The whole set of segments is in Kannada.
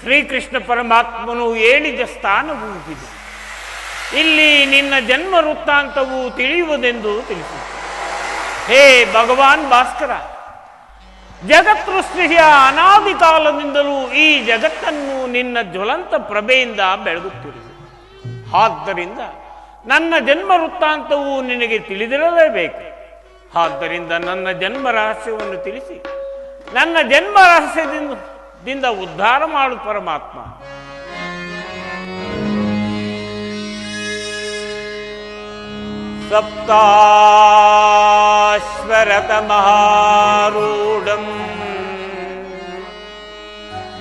ಶ್ರೀಕೃಷ್ಣ ಪರಮಾತ್ಮನು ಹೇಳಿದ ಸ್ಥಾನವೂ ಇದು. ಇಲ್ಲಿ ನಿನ್ನ ಜನ್ಮ ವೃತ್ತಾಂತವು ತಿಳಿಯುವುದೆಂದು ತಿಳಿಸಿತು. ಹೇ ಭಗವಾನ್ ಭಾಸ್ಕರ, ಜಗತ್ಸೃಷ್ಟಿಯ ಅನಾದಿ ಕಾಲದಿಂದಲೂ ಈ ಜಗತ್ತನ್ನು ನಿನ್ನ ಜ್ವಲಂತ ಪ್ರಭೆಯಿಂದ ಬೆಳಗುತ್ತಿರುವುದು. ಆದ್ದರಿಂದ ನನ್ನ ಜನ್ಮ ವೃತ್ತಾಂತವು ನಿನಗೆ ತಿಳಿದಿರಲೇಬೇಕು. ಆದ್ದರಿಂದ ನನ್ನ ಜನ್ಮ ರಹಸ್ಯವನ್ನು ತಿಳಿಸಿ ನನ್ನ ಜನ್ಮ ರಹಸ್ಯದಿಂದ ಉದ್ಧಾರ ಮಾಡು ಪರಮಾತ್ಮ. ಸಪ್ತಾಶ್ವರತಮಹಾರೂಢಂ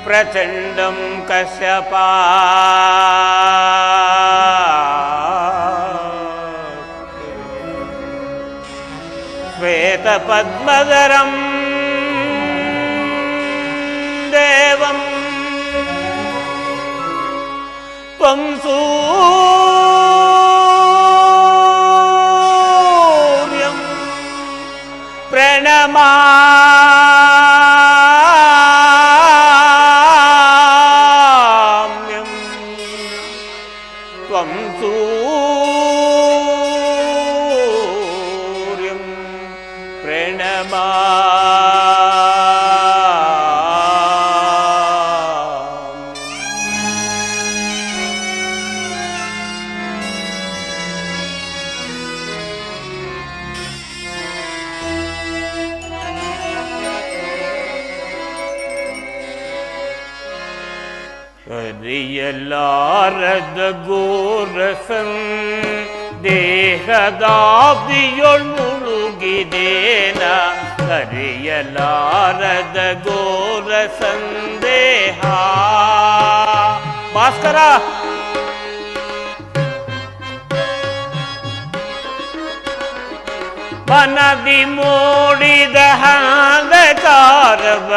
ಪ್ರಚಂಡಂ ಕಶ್ಯಪಾ ಶ್ವೇತಪದ್ಮಧರಂ ದೇವಂ ತ್ವಂ ಸೂರ್ಯಂ ಪ್ರಣಮಾಮ್ಯಂ ತ್ವಂ ಸೂರ್ಯಂ ಪ್ರಣಮಾ. ಅರಿಯಲಾರದ ಗೋರಸನ್ ದೇಹದಾಬ್ದಿಯೊಳ್ ಮುಳುಗಿದೇನ. ಅರಿಯಲಾರದ ಗೋರ ಸಂದೇಹ. ಭಾಸ್ಕರ, ಮನದಿ ಮೂಡಿದ ಅಂಧಕಾರವ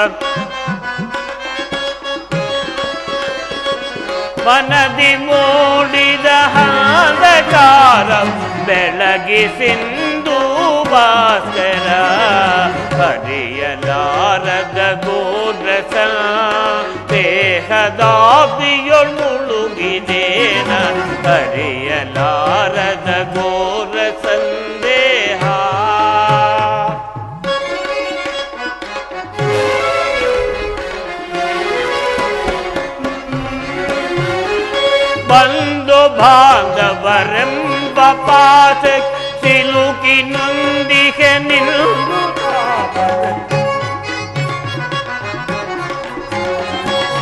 ಮನದಿ ಮೂಡಿದ ಅಂಧಕಾರ ಬೆಳಗಿಸಿಂದು ಭಾಸ್ಕರ. ಹರಿಯಲಾರದ ಗೋರಸ ದೇಹದಾಬ್ದಿಯೊಳ್ ಮುಳುಗಿದೇನ. ಹರಿಯಲಾರದ ಗೋರ ಸಂದೇಹ. ಬಂಧು ಬಾಂಧವರೆಂಬ ಪಾಸ ಸಿಲುಕಿ ನೊಂದಿಗೆ ನಿಲ್ಲು.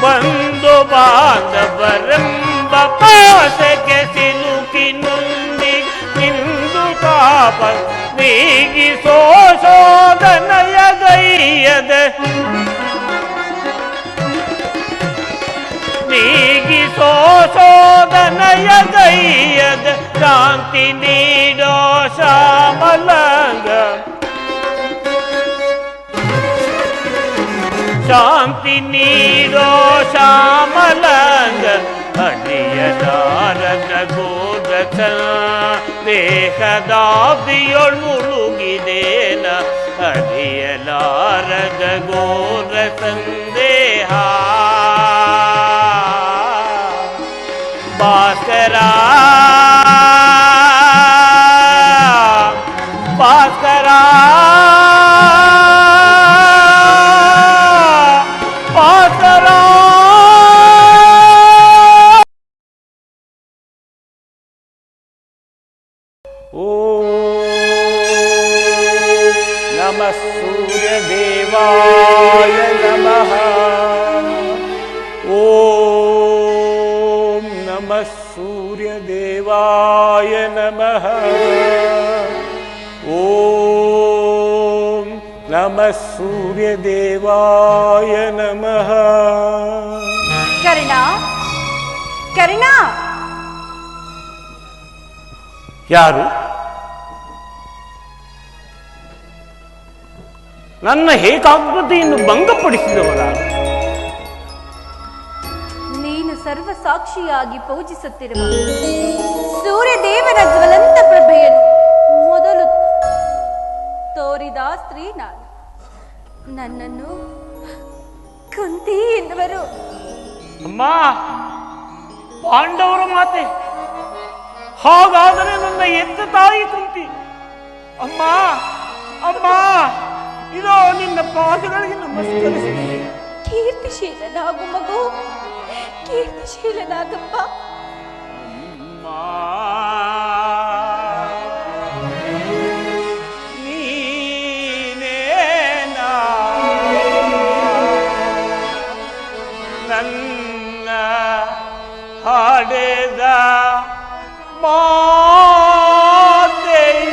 ಬಂಧು ಬಾಂಧವರೆಂಬ ಪಾಸಕ್ಕೆ ಸಿಲುಕಿ ನೊಂದಿ ನಿಂದು ತಾಪ ನೀಗಿಸೋ ಶೋಧನಯ ಗೈಯದ. ನೀಗಿಸೋ ಶೋಧನಯ ಗೈಯದ ಶಾಂತಿ ನೀಡೋ ಶ್ಯಾಮಲಂಗ. ಶಾಂತಿ ನೀಡೋ ಶ್ಯಾಮಲಂಗ. ಹರಿಯಲಾರದ ಗೋರಸ ದೇಹದಾಬ್ದಿಯೊಳ್ ಮುಳುಗಿದೇನ. ಹರಿಯಲಾರದ ಗೋರ ಸಂದೇಹ. ಭಾಸ್ಕರ, ಭಾಸ್ಕರ, ಭಾಸ್ಕರ. ಓಂ ನಮಃ ಸೂರ್ಯದೇವಾಯ ನಮಃ. ಓಂ ನಮಃ ಸೂರ್ಯದೇವಾಯ ನಮಃ. ಓಂ ನಮಃ ಸೂರ್ಯದೇವಾಯ ನಮಃ. ಕರ್ಣ, ಕರ್ಣ. ಯಾರು? ನನ್ನ ಏಕಾಗ್ರತೆಯನ್ನು ಭಂಗಪಡಿಸಿದವರಾರು? ನೀನು ಸರ್ವ ಸಾಕ್ಷಿಯಾಗಿ ಪೂಜಿಸುತ್ತಿರುವ ಸೂರ್ಯದೇವನ ಜ್ವಲಂತ ಪ್ರಭೆಯನ್ನು ಮೊದಲು ತೋರಿದ ಸ್ತ್ರೀ ನಾನು. ನನ್ನನ್ನು ಕುಂತಿ ಎನ್ನುವರು. ಅಮ್ಮ, ಪಾಂಡವರ ಮಾತೆ. ಹಾಗಾದರೆ ನನ್ನ ಎತ್ತ ತಾಯಿ ಕುಂತಿ. ಅಮ್ಮ, ಅಮ್ಮ, ಇದೋ ನಿನ್ನ ಪಾದಗಳಿಗೆ ನಮಸ್ಕರಿಸುತ್ತೇನೆ. ಕೀರ್ತಿಶೀಲನಾಗು ಮಗು, ಕೀರ್ತಿಶೀಲನಾಗಪ್ಪ. ಅಮ್ಮ, ನೀನೇನಾ ನನ್ನ ಹಾಡೆದ ಮಾತೆಯು.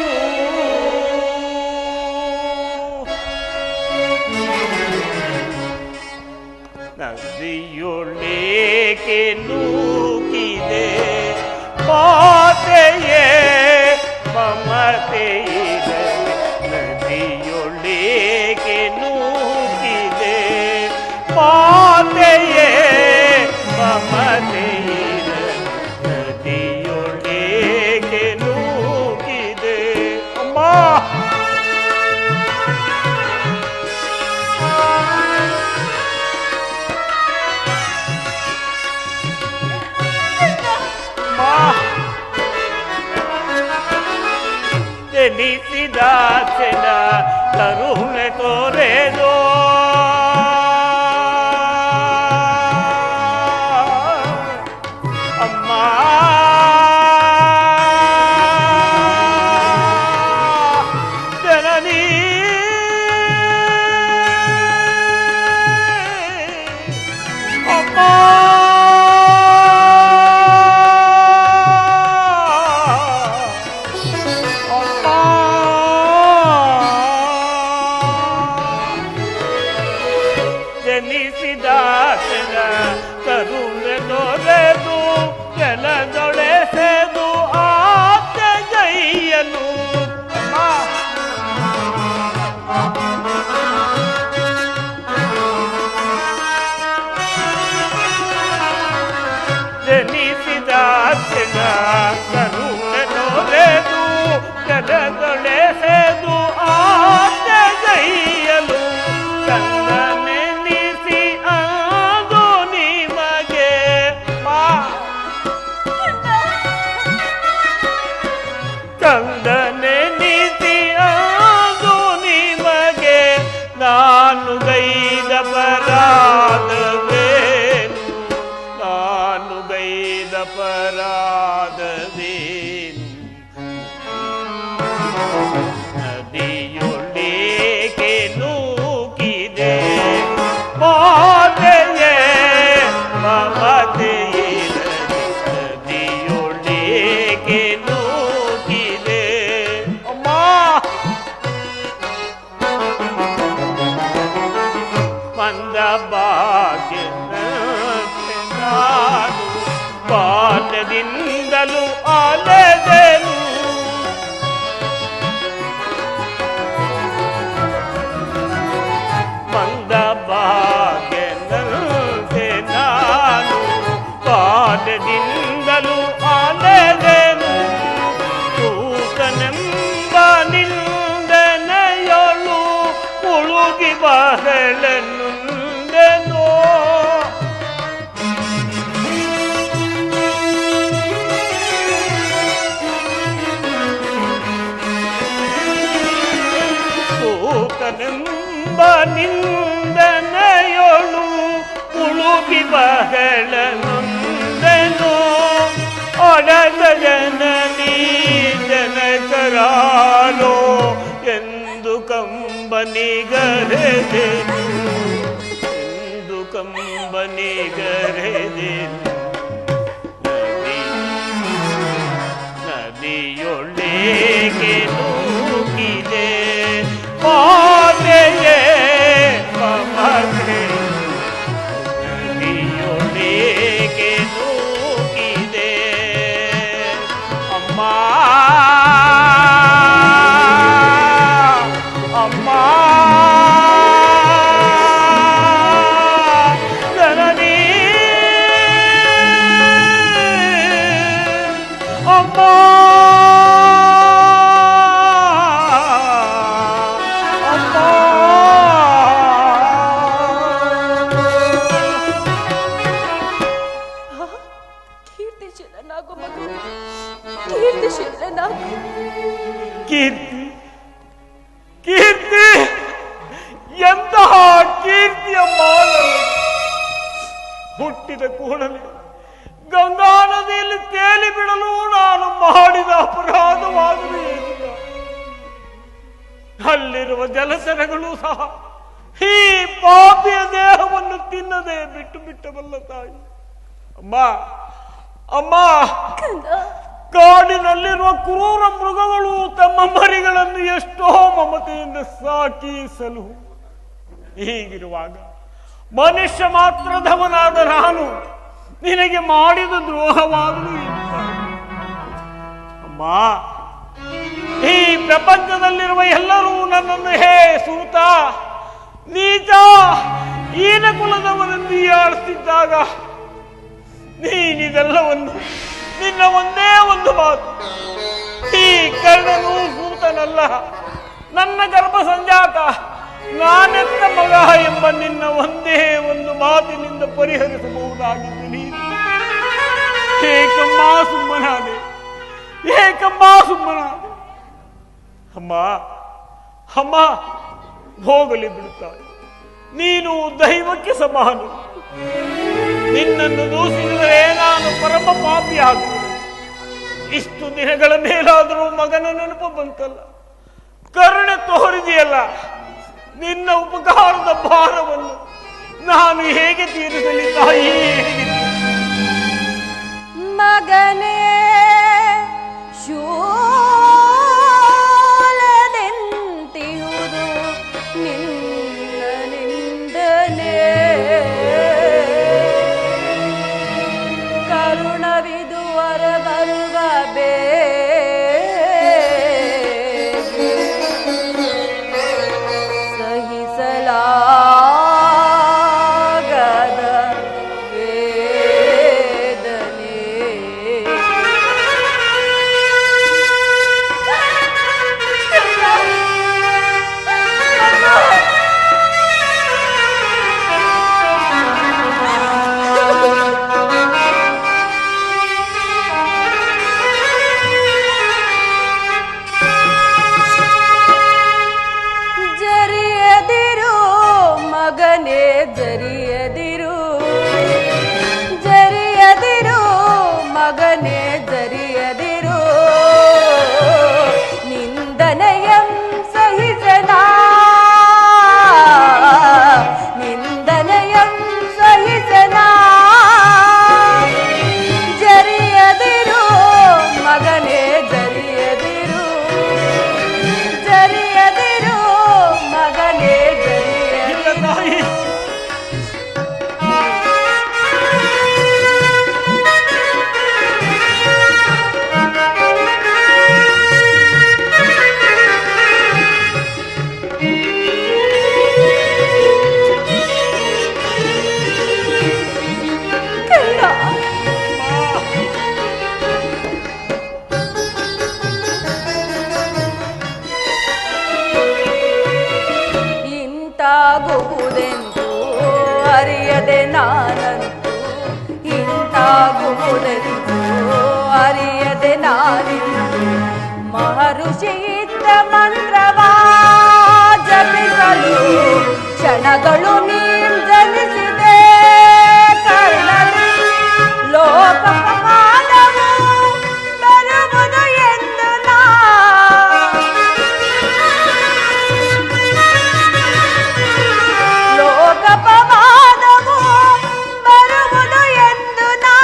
ನದಿಯೊಳಗೆ ನೂಕಿದೆ ಮಾತೆಯೇ ಮಮತೆಯಿದೆ. ನದಿಯೊಳಗೆ ನೂಕಿದೆ ಮಾತೆಯೇ ಮಮತೆಯಿದೆ. ನದಿಯೊಳಗೆ ನೂಕಿದೆ. ಅಮ್ಮ, ಜನಿಸಿದಾಚನ ಕರುಣೆ ತೋರೆದೋ. ಅಮ್ಮ, ಜನನಿ ಅಮ್ಮ, ಜನಿಸಿದಾತನ ಕರುಣೆ ತೊರೆದು ಜಲದೊಳೆಸೆದು ಆಚೆಗೈಯಲು. ಜನಿಸಿದಾತನ ಕರುಣೆ ತೊರೆದು ಜಲದೊಳೆಸೆದು ಆಚೆಗೈಯಲು. ಕಂದನೆನಿಸಿ ಅದು ನಿಮಗೆ ಕಂದನೆನಿಸಿ ಅದು ನಿಮಗೆ ನಾನು ಗೈದ ಪರಾಧವೇನು. ನಾನು ಗೈದ ಪರಾಧವೇನು. ನದಿಯೊಳಗೆ ನೂಕಿದೆ ಮಾತೆಯೇ ಮಮತೆಯಿದೆ. ನದಿಯೊಳಗೆ ನೂಕಿದೆ. ಅಮ್ಮ, ಮಂದ ಭಾಗ್ಯನಂತೆ ನಾನು ಬಾಲ್ಯದಿಂದಲೂ ಅಲೆದೆನು. ಮಂದ ಭಾಗ್ಯನಂತೆ ನಾನು ಬಾಲ್ಯದಿಂದಲೂ ಅಲೆದೆನು. ತೂಕನೆಂಬ ನಿಂದನೆಯೊಳು ಮುಳುಗಿ ಬಹಳನುಂದೆನೋ. ತೂಕನೆಂಬ ನಿಂದನೆಯೊಳು ಮುಳುಗಿ ಬಹಳನುಂದೆನೋ. ಒಡದ ಜನನೀ ಜನಕರಾಲೋ ಎಂದು ಕಂಬನಿಗರೆದೆನು. ಎಂದು ಕಂಬನಿಗರೆದೆನು. ನದಿಯೊಳಗೆ ನೂಕಿದೆ ಮಾತೆಯೇ ಮಮತೆ. ನದಿಯೊಳಗೆ ನೂಕಿದೆ. ಅಮ್ಮ, ಅಮ್ಮ, ಜನನಿ ಹುಟ್ಟಿದ ಕೂಡಲೇ ಗಂಗಾ ನದಿಯಲ್ಲಿ ತೇಲಿ ಬಿಡಲು ನಾನು ಮಾಡಿದ ಅಪರಾಧವಾದರೂ ಏನಿಲ್ಲ. ಅಲ್ಲಿರುವ ಜಲಚರಗಳು ಸಹ ಈ ಪಾಪಿಯ ದೇಹವನ್ನು ತಿನ್ನದೆ ಬಿಟ್ಟು ಬಿಟ್ಟವಲ್ಲ ತಾಯಿ. ಅಮ್ಮ ಅಮ್ಮ, ಕಾಡಿನಲ್ಲಿರುವ ಕ್ರೂರ ಮೃಗಗಳು ತಮ್ಮ ಮರಿಗಳನ್ನು ಎಷ್ಟೋ ಮಮತೆಯಿಂದ ಸಾಕಿ ಸಲಹು. ಹೀಗಿರುವಾಗ ಮನುಷ್ಯ ಮಾತ್ರದವನಾದ ನಾನು ನಿನಗೆ ಮಾಡಿದ ದ್ರೋಹವಾಗಲು ಅಮ್ಮ, ಈ ಪ್ರಪಂಚದಲ್ಲಿರುವ ಎಲ್ಲರೂ ನನ್ನನ್ನು ಹೇ ಸೂತ, ನೀಚ, ಈನ ಕುಲದವನೆಂದು ಆಡಿಸಿದ್ದಾಗ ನೀನಿದೆಲ್ಲವನ್ನು ನಿನ್ನ ಒಂದೇ ಒಂದು ಮಾತು, ಈ ಕರ್ಣನು ಸೂತನಲ್ಲ, ನನ್ನ ಗರ್ಭ ಸಂಜಾತ, ನಾನೆತ್ತ ಮಗ ಎಂಬ ನಿನ್ನ ಒಂದೇ ಒಂದು ಮಾತಿನಿಂದ ಪರಿಹರಿಸಬಹುದಾಗಿದ್ದು ನೀನು ಏಕಮ್ಮ ಸುಮ್ಮನಾದೆ, ಏಕಮ್ಮ ಸುಮ್ಮನಾದೆ. ಅಮ್ಮ ಅಮ್ಮ, ಹೋಗಲಿ ಬಿಡುತ್ತಾರೆ. ನೀನು ದೈವಕ್ಕೆ ಸಮಾನ. ನಿನ್ನನ್ನು ದೂಷಿಸಿದರೆ ನಾನು ಪರಮ ಪಾಪಿಯಾಗುವುದು. ಇಷ್ಟು ದಿನಗಳ ಮೇಲಾದರೂ ಮಗನ ನೆನಪು ಬಂತಲ್ಲ, ಕರುಣೆ ತೋರಿದೆಯಲ್ಲ, ನಿನ್ನ ಉಪಕಾರದ ಭಾರವನ್ನು ನಾನು ಹೇಗೆ ತೀರಿಸಲಿ ತಾಯಿ? ಮಗನೇ ಶೂಲದೆಂತಿಯುವುದು ನಿನ್ನ ನಿಂದನೆ, ಕರುಣವಿದು ಹೊರಬರುವಬೇ ಇಂತಾಗುವುದೆಂದು ಅರಿಯದೆ ನಾನಂತೂ, ಇಂತಾಗುವುದೆಂದು ಅರಿಯದೆ ನಾನಿಂದು ಮಹರ್ಷಿ ಇದ್ದ ಮಂತ್ರವಾ ಜಪಿಸಲು ಕ್ಷಣಗಳು ನೀಂ ಜನಿಸಿದೆ ಕರ್ಣನು. ಲೋಕಪಾಲವು ಬರುವುದು ಎಂದು ನಾ ಲೋಕಪವಾದವು ಬರುವುದು ಎಂದು ನಾ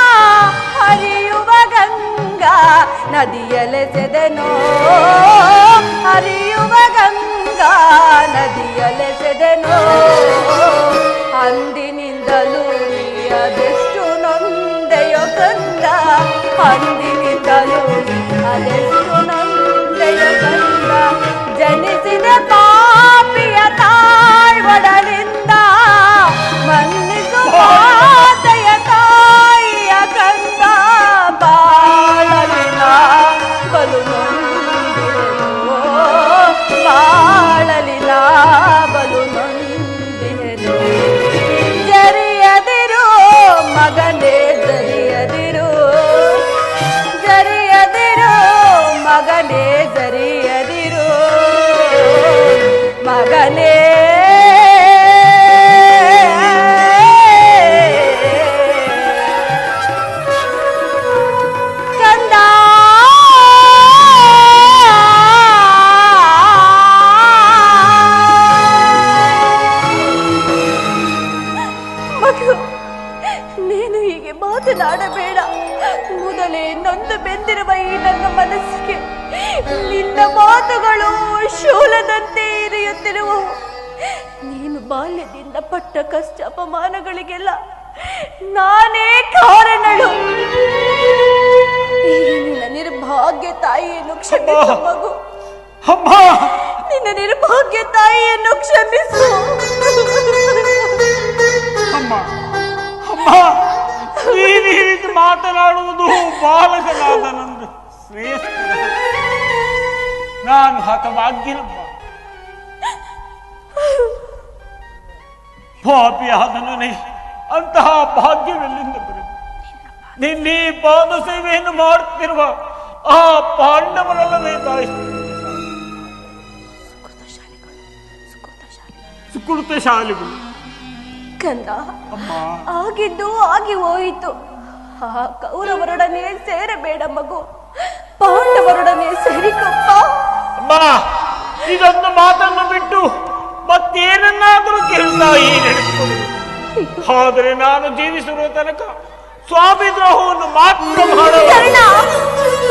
ಹರಿಯುವ ಗಂಗಾ ನದಿಯಲೆಸೆದೆನೋ, ಹರಿಯುವ ಗಂಗಾ ನದಿಯಲೆಸೆದೆನೋ. ಅಂದಿನಿಂದಲೂ ಅದೆಷ್ಟು ನೊಂದೆಯೋ ಕಂದ, ಅಂದಿನಿಂದಲೂ ಅದೆಷ್ಟು ನೊಂದೆಯೋ ಕಂದ. ಜನಿಸಿದ ಪಾಪಿಯ ತಾಯ್ ಒಡಲಿಂದ ಮನ್ನಿಸು ಮಾತೆಯ ತಾಯಿಯ ಕಂದ. ಬಾಳಲಿನ ಬಲು ನೊಂದಿಹೆನೋ, ಬಾಳಲಿನ ಬಲು ನೊಂದಿಹೆನೋ. ಜರಿಯದಿರು ಮಗನೇ ಜರಿಯದಿರು, ಜರಿಯದಿರು ಮಗನೇ ಜರಿಯದಿರು, ಮಗನೇ ಮಗು, ನೀನು ಹೀಗೆ ಮಾತನಾಡಬೇಡ. ಮೊದಲೇ ನೊಂದು ಬೆಂದಿರುವ ಈ ನನ್ನ ಮನಸ್ಸಿಗೆ ನಿನ್ನ ಮಾತುಗಳು ಶೂಲದಂತೆ ಇರಿಯುತ್ತಿರುವವು. ನೀನು ಬಾಲ್ಯದಿಂದ ಪಟ್ಟ ಕಷ್ಟ ಅಪಮಾನಗಳಿಗೆಲ್ಲ ನಾನೇ ಕಾರಣಳು. ಈ ನಿನ್ನ ನಿರ್ಭಾಗ್ಯ ತಾಯಿಯನ್ನು ಕ್ಷಮಿಸು ಮಗು. ನಿನ್ನ ನಿರ್ಭಾಗ್ಯ ತಾಯಿಯನ್ನು ಕ್ಷಮಿಸು. ಅಮ್ಮ ಅಮ್ಮ, ನೀನು ಈ ರೀತಿ ಮಾತನಾಡುವುದು ಬಾಲಕನಾದ ನಂದು ಶ್ರೇಷ್ಠ. ನಾನು ಹತಭಾಗ್ಯನಮ್ಮ, ಪಾಪಿಯಾದ ನನಗೆ ಅಂತಹ ಭಾಗ್ಯವೆಲ್ಲಿಂದ ಬರುವುದು? ನಿನ್ನೆ ಪಾದ ಸೇವೆಯನ್ನು ಮಾಡುತ್ತಿರುವ ಆ ಪಾಂಡವರಲ್ಲವೇ ತಾಯಿ ಸುಕೃತ ಶಾಲೆಗಳು. ಕಂದ, ಅಮ್ಮ, ಆಗಿದ್ದು ಆಗಿ ಹೋಯಿತು. ಆ ಕೌರವರೊಡನೆ ಸೇರಬೇಡ ಮಗು, ಪಾಂಡವರೊಡನೆ ಸೇರಿಕೊಪ್ಪ. ಅಮ್ಮ, ಇದೊಂದು ಮಾತನ್ನು ಬಿಟ್ಟು ಮತ್ತೇನನ್ನಾದರೂ ಕೇಳ್ತಾ ಈ ನಡೆಸಿಕೊಳ್ಳುವುದು. ಆದರೆ ನಾನು ಜೀವಿಸಿರುವ ತನಕ ಸ್ವಾಮಿ ದ್ರೋಹವನ್ನು ಮಾತ್ರ ಕರ್ಣ,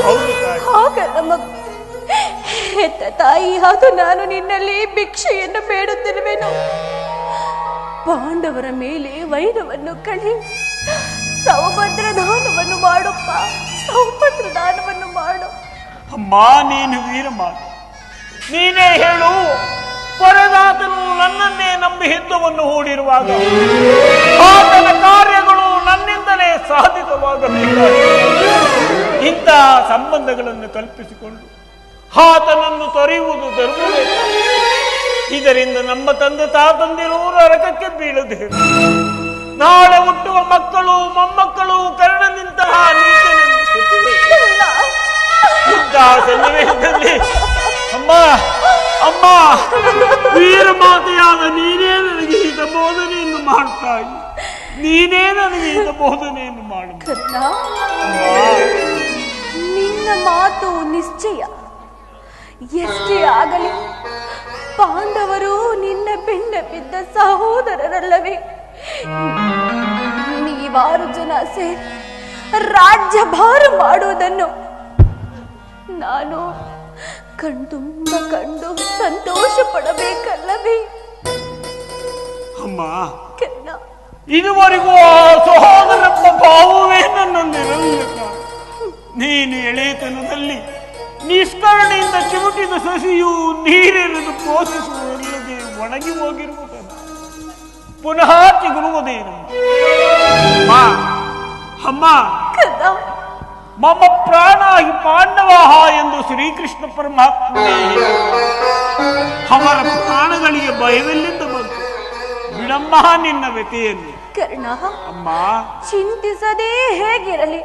ಹೌದು ತಾಯಿ. ಹಾಗಲ್ಲ ಮಗು, ಹೆತ್ತ ತಾಯಿ ಅದು ನಾನು ನಿನ್ನಲ್ಲಿ ಭಿಕ್ಷೆಯನ್ನು ಬೇಡುತ್ತಿರುವೆನು. ಪಾಂಡವರ ಮೇಲೆ ವೈರವನ್ನು ಕಳಿ ಸೌಭದ್ರ ದಾನವನ್ನು ಮಾಡಪ್ಪ, ಸೌಭದ್ರ ದಾನವನ್ನು ಮಾಡು. ಅಮ್ಮ, ನೀನು ವೀರ ಮಾತು, ನೀನೇ ಹೇಳು. ಪರದಾತನು ನನ್ನನ್ನೇ ನಂಬಿ ಯುದ್ಧವನ್ನು ಹೂಡಿರುವಾಗ ಆತನ ಕಾರ್ಯಗಳು ನನ್ನಿಂದಲೇ ಸಾಧಿತವಾಗಬೇಕಾಗಿದೆ. ಇಂತಹ ಸಂಬಂಧಗಳನ್ನು ಕಲ್ಪಿಸಿಕೊಂಡು ಆತನನ್ನು ತೊರೆಯುವುದು ಧರ್ಮವೇ. ಇದರಿಂದ ನಮ್ಮ ತಂದೆ ತಾತಂದಿರು ನರಕಕ್ಕೆ ಬೀಳದೆ ನಾಳೆ ಹುಟ್ಟುವ ಮಕ್ಕಳು ಮೊಮ್ಮಕ್ಕಳು ಕರ್ಣನಿಂತಹ ನೀತಿಯನ್ನು ಇಂತಹ ಸನ್ನಿವೇಶದಲ್ಲಿ ಅಮ್ಮ ಅಮ್ಮ, ವೀರ ಮಾತೆಯಾದ ನೀನೇ ನನಗೆ ಹಿತ ಬೋಧನೆಯನ್ನು ಮಾಡ್ತಾ ಇದ್ದ. ನೀನೇ ನನಗೆ ಹಿತ ಬೋಧನೆಯನ್ನು ಮಾಡು. ನಿನ್ನ ಮಾತು ನಿಶ್ಚಯ. ಎಷ್ಟೇ ಆಗಲಿ ಪಾಂಡವರು ನಿನ್ನ ಬೆನ್ನ ಬಿದ್ದ ಸಹೋದರರಲ್ಲವೇ? ನೀವಾರು ಜನ ಸೇರಿ ರಾಜ್ಯಭಾರ ಮಾಡುವುದನ್ನು ನಾನು ಕಣ್ತುಂಬ ಕಂಡು ಸಂತೋಷ ಪಡಬೇಕಲ್ಲವೇ? ಅಮ್ಮ, ಕರ್ಣ, ಇದುವರೆಗೂ ಆ ಸಹೋದರಪ್ಪ ಭಾವವೇ ನನ್ನಲ್ಲಿರಲಿಲ್ಲ. ನೀನು ಎಳೆತನದಲ್ಲಿ ನಿಷ್ಕರಣೆಯಿಂದ ಚಿಮುಟಿದ ಸಸಿಯು ನೀರೆರೆದು ಪೋಷಿಸುವುದಲ್ಲದೆ ಒಣಗಿ ಹೋಗಿರುವುದನ್ನು ಪುನಃ ಚಿಗುರುವುದೇನಮ್ಮ? ಅಮ್ಮ, ಮಮ ಪ್ರಾಣ ಹಿ ಪಾಂಡವಾಹ ಎಂದು ಶ್ರೀಕೃಷ್ಣ ಪರಮಾತ್ಮ ಅವರ ಪ್ರಾಣಗಳಿಗೆ ಭಯವೆಲ್ಲಿಂದ ಬಂತು? ಬಿಡಮ್ಮ ನಿನ್ನ ವ್ಯತೆಯನ್ನು. ಕರ್ಣ, ಅಮ್ಮ, ಚಿಂತಿಸದೇ ಹೇಗಿರಲಿ,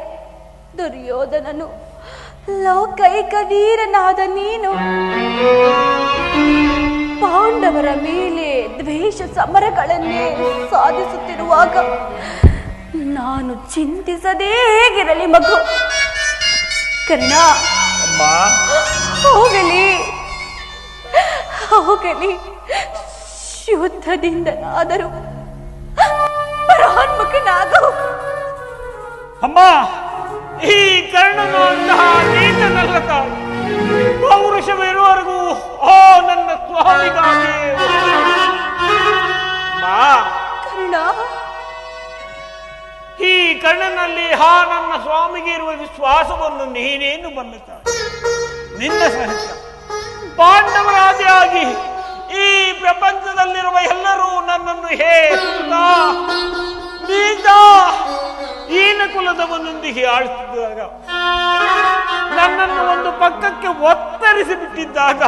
ದುರ್ಯೋಧನನು ಲೌಕೈಕ ವೀರನಾದ ನೀನು ಪಾಂಡವರ ಮೇಲೆ ದ್ವೇಷ ಸಮರಗಳನ್ನೇ ಸಾಧಿಸುತ್ತಿರುವಾಗ ನಾನು ಚಿಂತಿಸದೇ ಹೇಗಿರಲಿ ಮಗು? ಕರ್ಣ, ಹೋಗಲಿ ಹೋಗಲಿ, ಯುದ್ಧದಿಂದನಾದರೂ ಪರಾನ್ಮುಖನಾಗು. ಅಮ್ಮ, ಈ ಕರ್ಣನು ಅಂತಹ ನೀತನಲ್ಲ ತಾನು. ಪೌರುಷವಿರುವವರೆಗೂ ಓ ನನ್ನ ಸ್ವಾಮಿಗಾಗಿ ಕರ್ಣ, ಈ ಕರ್ಣನಲ್ಲಿ ನನ್ನ ಸ್ವಾಮಿಗೆ ಇರುವ ವಿಶ್ವಾಸವನ್ನು ನೀನೇನು ಬಲ್ಲುತ್ತ ನಿನ್ನ ಸಹಿತ ಪಾಂಡವರಾದಿಯಾಗಿ ಈ ಪ್ರಪಂಚದಲ್ಲಿರುವ ಎಲ್ಲರೂ ನನ್ನನ್ನು ನೀಚ ಈನ ಕುಲದವನೊಂದಿಗೆ ಆಳುತ್ತಿದ್ದಾಗ, ನನ್ನನ್ನು ಒಂದು ಪಕ್ಕಕ್ಕೆ ಒತ್ತರಿಸಿ ಬಿಟ್ಟಿದ್ದಾಗ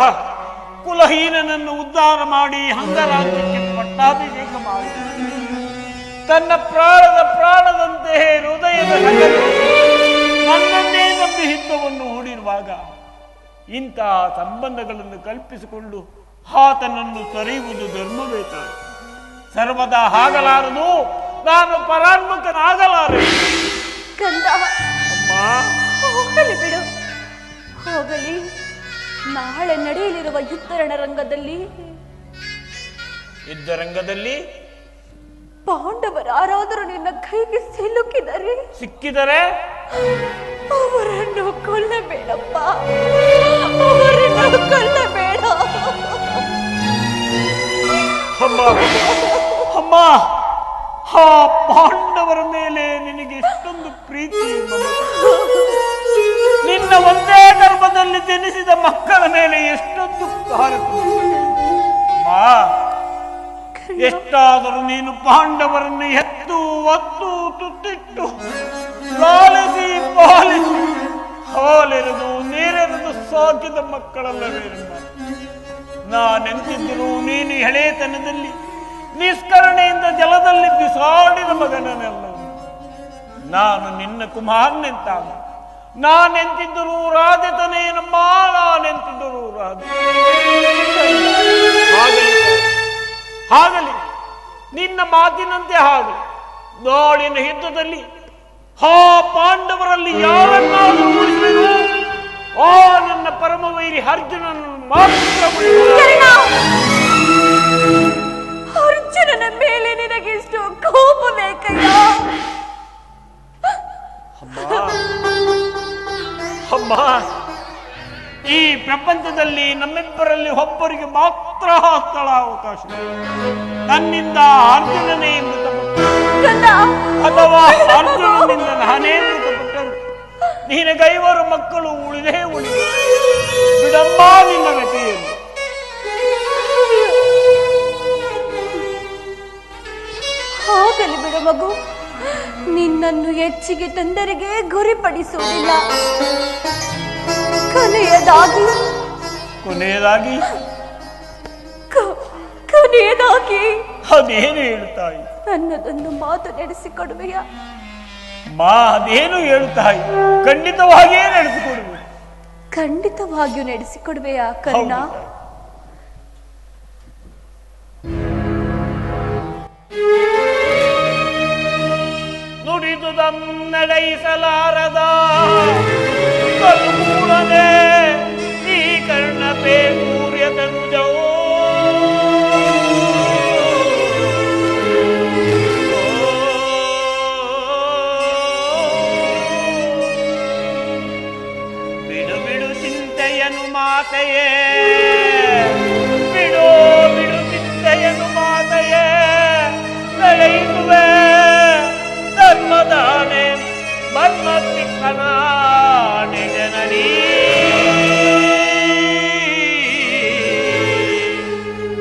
ಕುಲಹೀನನನ್ನು ಉದ್ಧಾರ ಮಾಡಿ ಅಂಗರಾಜ್ಯಕ್ಕೆ ಪಟ್ಟಾಭಿಷೇಕ ಮಾಡಿ ತನ್ನ ಪ್ರಾಣದಂತೆ ಹೃದಯದ ನನ್ನನ್ನೇ ನಂಬಿ ಹಿತವನ್ನು ಹೂಡಿರುವಾಗ ಇಂತಹ ಸಂಬಂಧಗಳನ್ನು ಕಲ್ಪಿಸಿಕೊಂಡು ಆತನನ್ನು ತೊರೆಯುವುದು ಧರ್ಮವೇ ತಾಯಿ. ಸರ್ವದಾ ಆಗಲಾರದು, ನಾನು ಪರಾನ್ಮುಖನಾಗಲಾರೆ. ಕಂದ, ಅಮ್ಮ, ಹೋಗಲಿ ಬಿಡು, ಹೋಗಲಿ. ನಾಳೆ ನಡೆಯಲಿರುವ ಯುದ್ಧರಣರಂಗದಲ್ಲಿ ಪಾಂಡವರಾರಾದರೂ ನಿನ್ನ ಕೈಗೆ ಸಿಕ್ಕಿದರೆ ಅವರನ್ನು ಕೊಲ್ಲಬೇಡಪ್ಪ, ಅವರನ್ನು ಕೊಲ್ಲಬೇಡ. ಅಮ್ಮ ಅಮ್ಮ, ಆ ಪಾಂಡವರ ಮೇಲೆ ನಿನಗೆ ಎಷ್ಟೊಂದು ಪ್ರೀತಿ. ನಿನ್ನ ಒಂದೇ ಗರ್ಭದಲ್ಲಿ ಜನಿಸಿದ ಮಕ್ಕಳ ಮೇಲೆ ಎಷ್ಟೊಂದು ಎಷ್ಟಾದರೂ ನೀನು ಪಾಂಡವರನ್ನು ಎತ್ತು ಒತ್ತು ತುತ್ತಿಟ್ಟು ಲಾಲಿಸಿ ಪಾಲಿಸಿ ಹಾಲೆರೆದು ನೀರೆರೆದು ಸಾಕಿದ ಮಕ್ಕಳಲ್ಲವೇರಮ್ಮ. ನಾನೆಂತಿದ್ದರೂ ನೀನು ಎಳೆತನದಲ್ಲಿ ನಿಷ್ಕರಣೆಯಿಂದ ಜಲದಲ್ಲಿ ಬಿಸಾಡಿದ ಮಗನನ್ನೆಲ್ಲ. ನಾನು ನಿನ್ನ ಕುಮಾರನೆಂತಾಗ ನಾನೆಂತಿದ್ದರೂ ರಾಧೆತನೇನಮ್ಮ, ನಾನೆಂತಿದ್ದರೂ ರಾಧೆ. ಆಗಲಿ ನಿನ್ನ ಮಾತಿನಂತೆ ಆಗಲಿ. ನಾಳಿನ ಯುದ್ಧದಲ್ಲಿ ಆ ಪಾಂಡವರಲ್ಲಿ ಯಾರನ್ನಾದರೂ ಉಳಿಸುವೆನು, ಆ ನನ್ನ ಪರಮವೈರಿ ಅರ್ಜುನನನ್ನು ಮಾತ್ರ. ಅರ್ಜುನನ ಮೇಲೆ ನಿನಗಿಷ್ಟು ಕೋಪ ಬೇಕಯ್ಯ? ಅಮ್ಮ, ಈ ಪ್ರಪಂಚದಲ್ಲಿ ನಮ್ಮಿಬ್ಬರಲ್ಲಿ ಒಬ್ಬರಿಗೆ ಮಾತ್ರ ಸ್ಥಳ ಅವಕಾಶ. ನನ್ನಿಂದ ಅರ್ಜುನನೇ ಮೃತಪಟ್ಟರು ಅಥವಾ ಅರ್ಜುನನಿಂದ ನಾನೇ ಮೃತಪಟ್ಟರು, ನಿನಗೈವರು ಮಕ್ಕಳು ಉಳಿದೇ ಉಳಿದು ಬಿಡಮ್ಮ ನಿನ್ನ ಗತಿಯಲ್ಲಿ. ಆಗಲಿ ಬಿಡು ಮಗು, ನಿನ್ನನ್ನು ಹೆಚ್ಚಿಗೆ ತೊಂದರೆಗೆ ಗುರಿಪಡಿಸುವುದಿಲ್ಲ. ಕೊನೆಯದಾಗಿ ಅದೇನು ಹೇಳುತ್ತಾಯಿ? ನನ್ನದೊಂದು ಮಾತು ನಡೆಸಿಕೊಡುವೆಯಾ? ಅದೇನು ಹೇಳುತ್ತಾಯಿ? ಖಂಡಿತವಾಗಿಯೇ ನಡೆಸಿಕೊಡುವೆ. ಖಂಡಿತವಾಗಿಯೂ ನಡೆಸಿಕೊಡುವೆಯಾ ಕರ್ಣ? ನುಡಿದು ನಡೆಸಲಾರದ ಕಲ್ಮೂಲನೆ ಈ ಕರ್ಣಪೇ ಸೂರ್ಯ ತನುಜವೋ. ಬಿಡು ಬಿಡು ಚಿಂತೆಯನು ಮಾತೆಯೇ, ಬಿಡು ಬಿಡು ಚಿಂತೆಯನು ಮಾತೆಯೇ, ನಡೆಯುವೆ ಧರ್ಮದಾನೆ ಮರ್ಮತ್ತಿಕ್ಕನಾಣೆ ಜನನೀ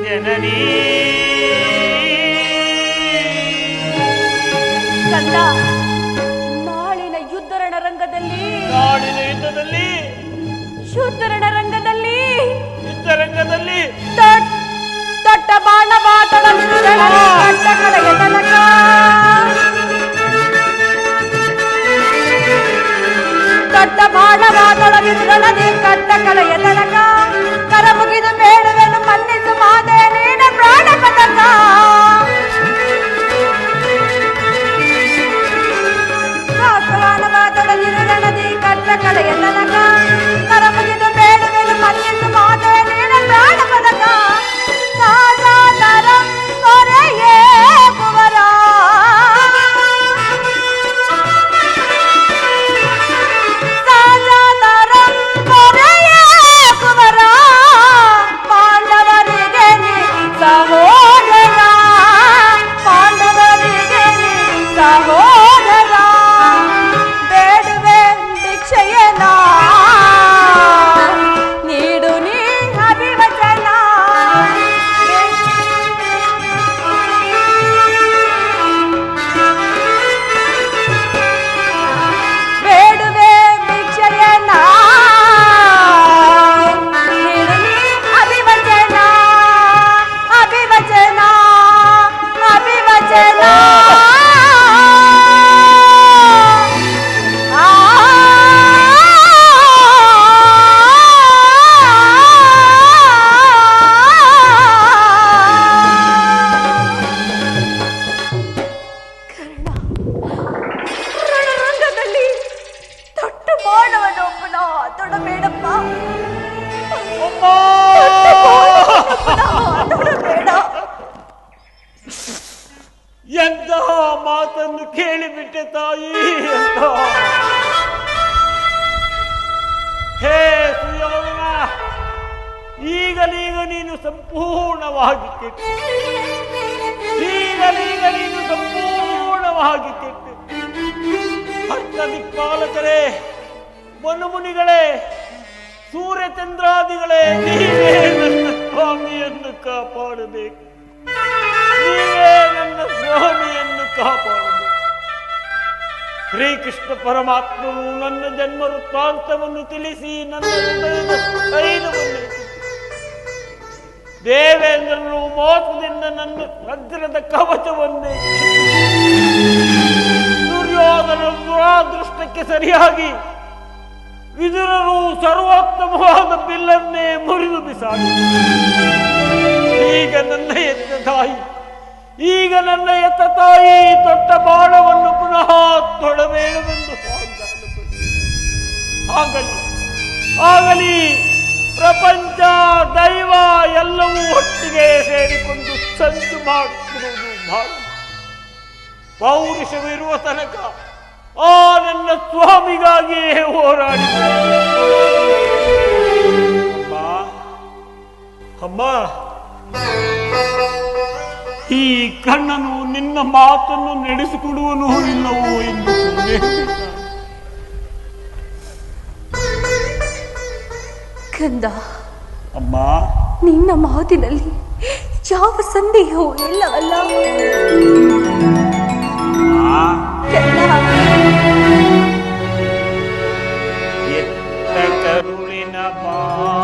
ಜನನೀ. ಕಂದ, ನಾಳಿನ ಯುದ್ಧರಣರಂಗದಲ್ಲಿ ದೊಡ್ಡ ಬಾಣವಾತೊಡಗಿದು ಕಟ್ಟ ಕಡೆಯ ತನಕ ದೊಡ್ಡ ಬಾಣವಾತೊಡಗಿದು ಕಟ್ಟ ಕಡೆಯ ತನಕ ಕರ ಮುಗಿದು ಬೇಡುವೆನು ಮನ್ನಿಸು ಮಾತೆ ನೀನ ಪ್ರಾಣ ಪದಕ. ಬಾಣವಾತೊಡಗಿದು ಕಟ್ಟ ಕಡೆಯ ತನಕ ಕರ ಮುಗಿದು ಬೇಡುವೆನು ಮನ್ನಿಸು ಮಾತೆ ನೀನ ಪ್ರಾಣ ಪದಕ. ಮಾತು ಕೇಳಿಬಿಟ್ಟೆ ತಾಯಿ ಅಂತ. ಹೇ ಸುಯೋಧನ, ಈಗಲೀಗ ನೀನು ಸಂಪೂರ್ಣವಾಗಿ ಕೆಟ್ಟು, ಈಗಲೀಗ ನೀನು ಸಂಪೂರ್ಣವಾಗಿ ಕೆಟ್ಟು. ಅರ್ಥದಿಕ್ಪಾಲಕರೇ, ಮನುಮುನಿಗಳೇ, ಸೂರ್ಯಚಂದ್ರಾದಿಗಳೇ, ನೀವೇ ನನ್ನ ಸ್ವಾಮಿಯನ್ನು ಕಾಪಾಡಬೇಕು, ನೀವೇ ನನ್ನ ಸ್ವಾಮಿಯನ್ನು ಕಾಪಾಡಬೇಕು. ಶ್ರೀಕೃಷ್ಣ ಪರಮಾತ್ಮನು ನನ್ನ ಜನ್ಮ ವೃತ್ತಾಂತವನ್ನು ತಿಳಿಸಿ ನನ್ನ ಹೃದಯದ ಸ್ಥೈರ್ಯವನ್ನು ದೇವೇಂದ್ರನು ಮೋಸದಿಂದ ನನ್ನ ವಜ್ರದ ಕವಚವನ್ನೇ ದುರ್ಯೋಧನ ದುರಾದೃಷ್ಟಕ್ಕೆ ಸರಿಯಾಗಿ ವಿದುರರು ಸರ್ವೋತ್ತಮವಾದ ಬಿಲ್ಲನ್ನೇ ಮುರಿದು ಬಿಸಾಡಿ. ಈಗ ನನ್ನ ಎತ್ತ ತಾಯಿ, ಈಗ ನನ್ನ ಎತ್ತ ತಾಯಿ ತೊಟ್ಟ ಬಾಣವನ್ನು ಪುನಃ ತೊಡಬೇಡುವೆಂದು ಆಗಲಿ ಆಗಲಿ. ಪ್ರಪಂಚ ದೈವ ಎಲ್ಲವೂ ಒಟ್ಟಿಗೆ ಸೇರಿಕೊಂಡು ಸಂಚು ಮಾಡುತ್ತಿರುವುದು ಭಾಳ. ಪೌರುಷವಿರುವ ತನಕ ಆ ನನ್ನ ಸ್ವಾಮಿಗಾಗಿಯೇ ಹೋರಾಡಿ. ಅಮ್ಮ, ಈ ಕಣ್ಣನು ನಿನ್ನ ಮಾತನ್ನು ನಡೆಸಿಕೊಡುವನು ಇಲ್ಲವೋ ಎಂದು ಕಂದ. ಅಮ್ಮ, ನಿನ್ನ ಮಾತಿನಲ್ಲಿ ಯಾವ ಸಂದೇಹವೂ ಇಲ್ಲವಲ್ಲ. ಎತ್ತ ಕರುಳಿನ ಬಾಧೆಯನು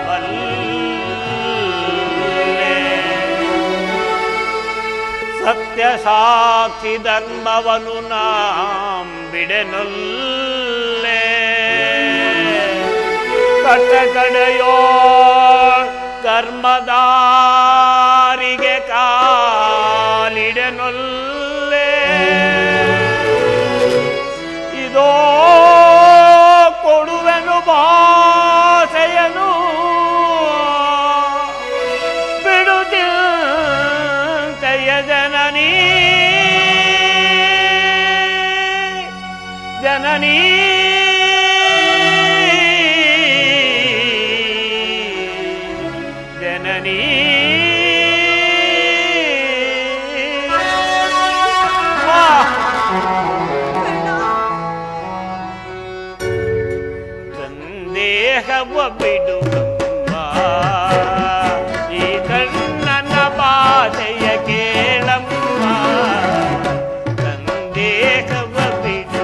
ಬಲ್ಲೆ, ಸತ್ಯ ಸಾಕ್ಷಿ ಧರ್ಮವನು ನಾಂ ಬಿಡೆನೊಲ್ಲೆ, ಕಟಕಡೆಯೋ ಕರ್ಮದಾರಿಗೆ ಕಾಲಿಡೆನೊಲ್ಲೆ. ಇದೋ ಕೊಡುವೆನು ಭಾಷೆಯನು ಬಿಡುತ್ತಿಯ ಜನನೀ ಜನನೀ ಜನನೀ. ಸಂದೇಹವ ಬಿಡುವಮ್ಮ, ಈ ಕಣ್ಣನ ಬಾಧೆಯ ಕೇಳಮ್ಮ, ಸಂದೇಹವ ಬಿಡು.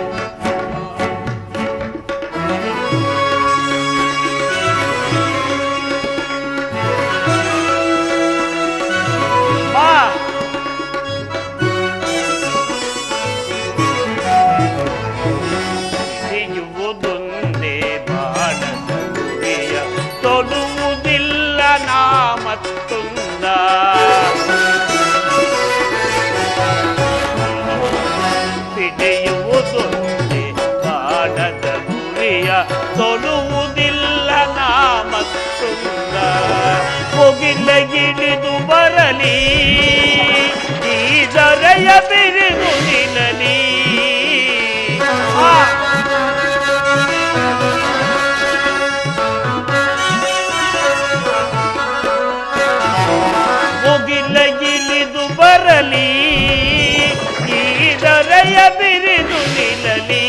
ಸಿಗುವುದೊಂದೇ ಬಾಣದ ಗುರಿಯ, ತೊಡುವುದಿಲ್ಲ ನಾ ಮತ್ತೊಂದ. ಸಿಡಿಯುವುದೊಂದೇ ಬಾಣದ ಗುರಿಯ, ತೊಡುವುದಿಲ್ಲ ನಾ ಮತ್ತೊಂದ. ಮುಗಿಲಗಿಳಿದು ಬರಲಿ, ಈ ದೊರೆಯ ಬಿರಿದು ನಿಲ್ಲಲಿ. ಮುಗಿಲಗಿಳಿದು ಬರಲಿ, ಈ ದೊರೆಯ ಬಿರಿದು ನಿಲ್ಲಲಿ.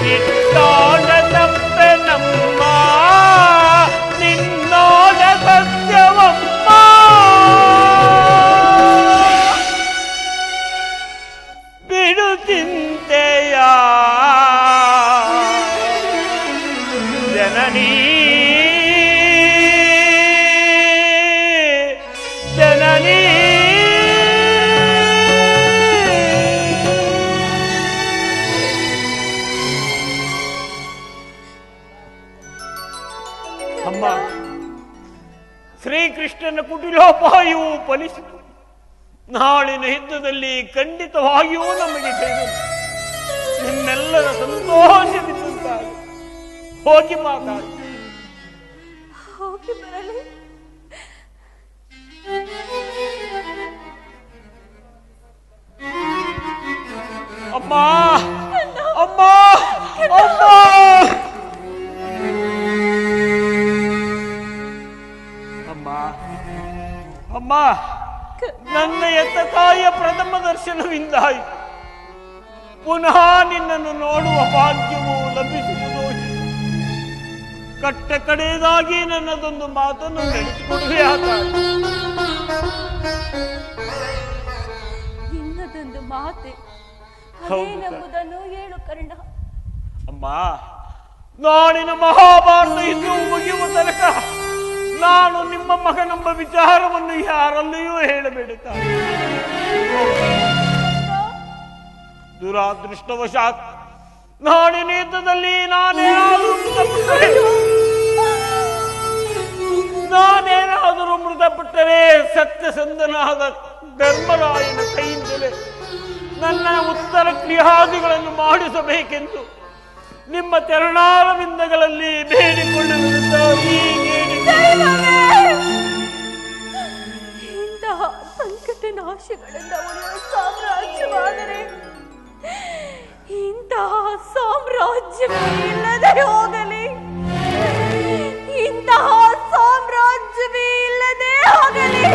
ನಿನ್ನೋಡ ತಪ್ಪೆ ನಮ್ಮ, ನಿನ್ನೋಡ ಸತ್ಯವಮ್ಮ. ಬಿಡು ಚಿಂತೆಯ ಜನನೀ ಜನನೀ. ಅಮ್ಮ, ಶ್ರೀಕೃಷ್ಣನ ಕುಟಿಲೋಪಾಯವು ಫಲಿಸಿತು. ನಾಳಿನ ಯುದ್ಧದಲ್ಲಿ ಖಂಡಿತವಾಗಿಯೂ ನಮಗೆ ಜಯ. ನಿಮ್ಮೆಲ್ಲರ ಸಂತೋಷವಿದ್ದಂತಾಗಿ ಹೋಗಿ ಮಾತಾಡಿ. ಹೋಗಿ ಬರಲಿ. ಅಮ್ಮ ಅಮ್ಮ ಅಮ್ಮ ಅಮ್ಮ ಅಮ್ಮ, ನನ್ನ ಎತ್ತ ತಾಯಿಯ ಪ್ರಥಮ ದರ್ಶನವಿಂದಾಯಿತು. ಪುನಃ ನಿನ್ನನ್ನು ನೋಡುವ ಭಾಗ್ಯವು ಲಭಿಸುವುದು. ಕಟ್ಟ ಕಡೆಯದಾಗಿ ನನ್ನದೊಂದು ಮಾತನ್ನು ನಡೆಸಿಕೊಡುವೆ. ನಿನ್ನದೊಂದು ಮಾತೆ ಅದೇನೆಂಬುದನ್ನು ಹೇಳು ಕರ್ಣ. ಅಮ್ಮ, ನಾಳಿನ ಮಹಾಭಾರತ ಯುದ್ಧವು ಮುಗಿಯುವ ತನಕ ನಾನು ನಿಮ್ಮ ಮಗನೆಂಬ ವಿಚಾರವನ್ನು ಯಾರಲ್ಲಿಯೂ ಹೇಳಬೇಡುತ್ತಾರೆ. ದುರಾದೃಷ್ಟವಶಾತ್ ನಾಡಿನ ಯುದ್ಧದಲ್ಲಿ ನಾನೇನಾದರೂ ಮೃತಪಟ್ಟರೆ ಸತ್ಯಸಂಧನಾದ ಧರ್ಮರಾಯನ ಕೈಯಿಂದಲೇ ನನ್ನ ಉತ್ತರ ಕ್ರಿಯಾದಿಗಳನ್ನು ಮಾಡಿಸಬೇಕೆಂದು ನಿಮ್ಮ ಚರಣಾರವಿಂದಗಳಲ್ಲಿ ಬೇಡಿಕೊಳ್ಳುವುದು. ಇಂತಹ ಸಂಕಟ ನಾಶಗಳಿಂದ ಉಳಿಯುವ ಸಾಮ್ರಾಜ್ಯವಾದರೆ ಇಂತಹ ಸಾಮ್ರಾಜ್ಯವೇ ಇಲ್ಲದೆ ಹೋಗಲಿ. ಇಂತಹ ಸಾಮ್ರಾಜ್ಯವೇ ಇಲ್ಲದೆ ಹೋಗಲಿ.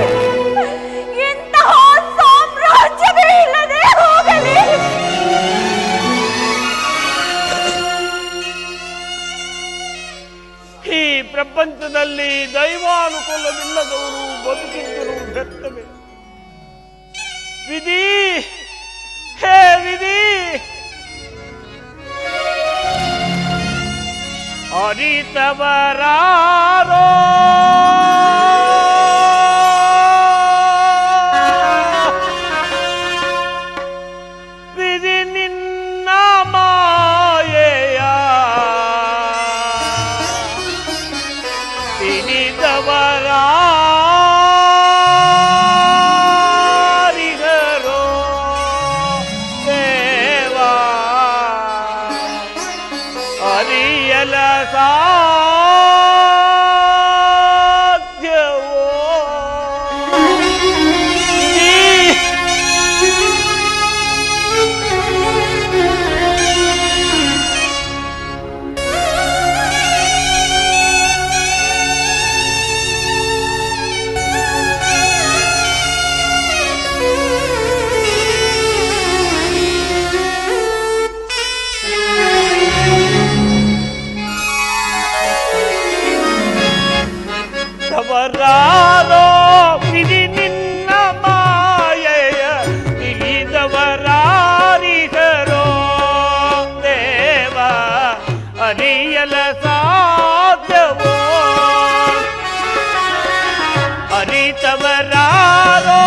ಇಂತಹ ಸಾಮ್ರಾಜ್ಯವೇ ಇಲ್ಲದೆ ಹೋಗಲಿ. ಈ ಪ್ರಪಂಚದಲ್ಲಿ ದೈವಾನುಕೂಲವಿಲ್ಲದವರು ಬದುಕಿದ್ದರು ವ್ಯರ್ಥವೇ. ವಿಧಿ, ಹೇ ವಿಧಿ, ಅರಿತವರಾರೋ ವಿಧಿ ನಿನ್ನ ಮಾಯೆಯ ತಿಳಿದವರಾರಿಗರೋ ದೇವಾ ಅರಿಯಲ ಸಾಧ್ಯವೋ. ಅವರಾರೋ ವಿಧಿ ನಿನ್ನ ಮಾಯೆಯ ತಿಳಿದವರಾರಿಗರೋ ದೇವ ಅರಿಯಲ ಸಾಧ್ಯವೋ. ಅರಿತವರಾರೋ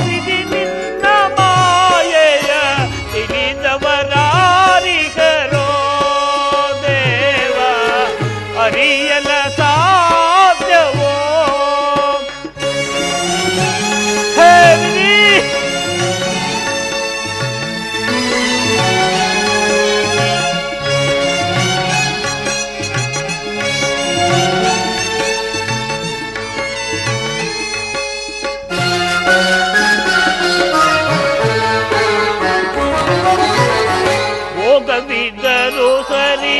ವಿಧಿ ನಿನ್ನ ಮಾಯೆಯ ತಿಳಿದವರಾರಿಗರೋ ದೇವ ಅರಿಯಲ ಸಾಧ್ಯವೋ. ಹೋಗದಿದ್ದರೂ ಸರಿ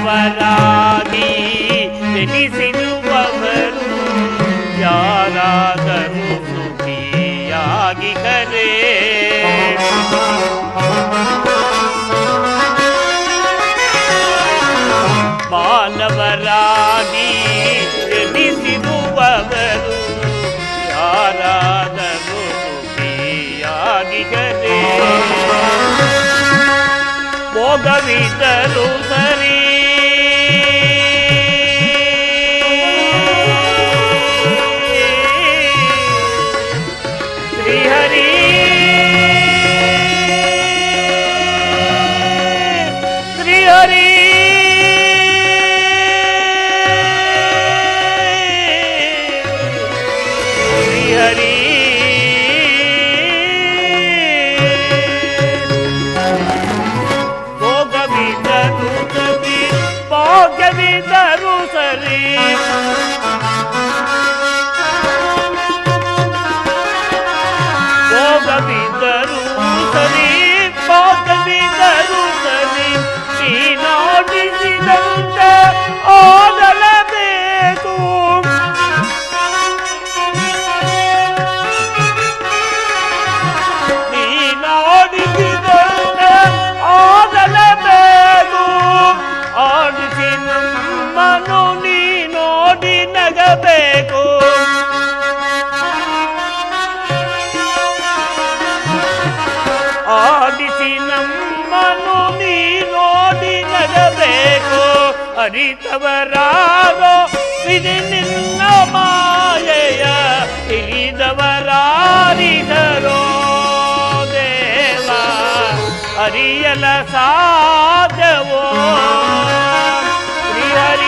ಮಾನವರಾಗಿ ಜನಿಸಿರುವವರು ಯಾರಾದರೂ ಸುಖಿಯಾಗಿ ಕರೆ. ಮಾನವರಾಗಿ ಜನಿಸಿರುವವರು ಯಾರಾದರೂ ಸುಖಿಯಾಗಿ ಕರೆ. ಭೋಗವಿದ್ದರೂ ಸರಿ ಶ್ರೀಹರಿ ಶ್ರೀಹರಿ ನಡೆಯಬೇಕು. ಆಡಿಸಿ ನಮ್ಮನು ನೀ ನೋಡಿ ನಡೆಬೇಕು. ಅರಿತವರಾಗೋ ಇದು ನಿನ್ನ ಮಾಯೆಯ ತಿಳಿದವರಾರಿದರೋ ದೇವ ಅರಿಯಲ ಸಾಧ್ಯವೋ ಶ್ರೀಹರಿ